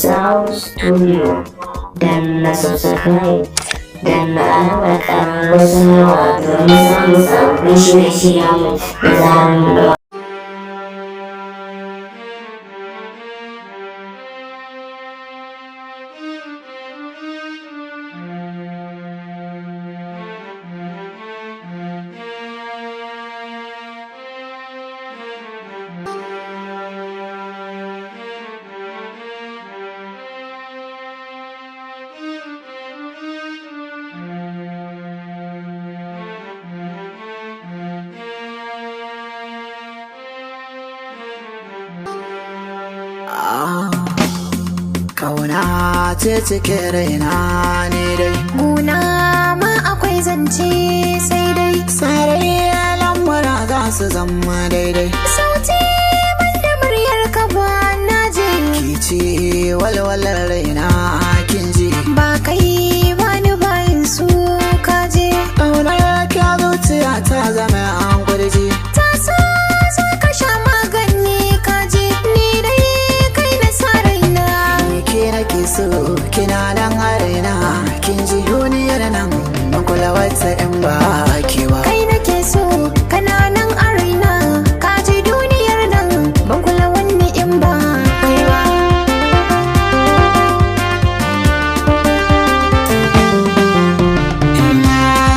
Hausa Studio. Danna subscribe, danna alamar ƙararrawar sanarwa domin samun sabbin shirye-shiryenmu da zarar mun ɗora. Kauna ce cike raina ne dai, muna ma akwai zance sai dai sarai lamura za su zama daidai. sauti banda muryar ka ba na je Ki ce walwalar raina kin ji, ba kai ba ni bayan su kaje ƙaunar kya zuciya ta zama an gurji. ta so za ka sha magani kaje ni dai kai na sa raina Ke nake so kina nan a raina, kin ji duniyar nan ban kula wata in ba ke ba. kai nake so kana nan a raina kaje duniyar nan ban kula wani in ba kai ba.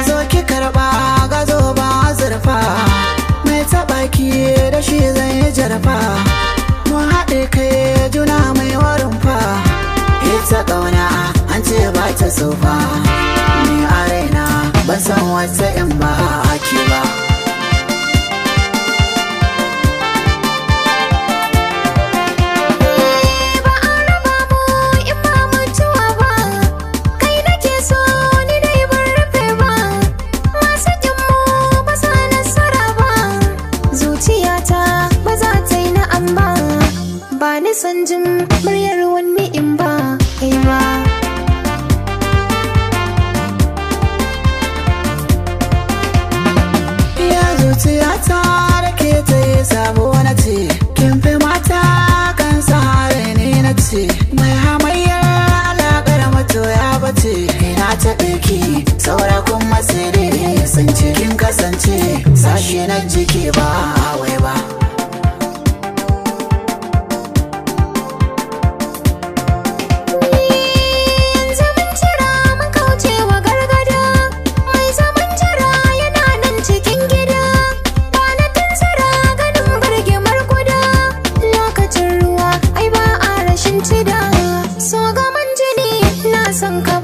Zo ki karɓa gazo ba zurfa, mai taɓa ki da shi zai jarfa. Mu haɗe kai juna mai warin fa, ita ƙauna an ce ba ta sofa. Ni a raina ban san wata in ba ki ba. Ba a raba mu in ba mutuwa ba, kai nake so ni dai ban rufe ba, masu jin mu ba sa nasara ba, zuciyata ba za ta yi na'am ba, ba ni son jin muryar wani in ba kai ba. Ya zuciyata da ke ta yi sabo na ce, kin fi mata kan sare ne na ce, mai hamayyar alaƙar masoya ba ce. Ina ta ɗauki saura kuma sai dai sun ce kin kasance sashe na jiki ba wai ba. Yanzu mun jira mun kauce wa gargada, mai zaman jira yana nan cikin gida, ba na tunzura ganin birgimar guda, lokacin ruwa ai ba a rashin cida, so gaman jini na son ka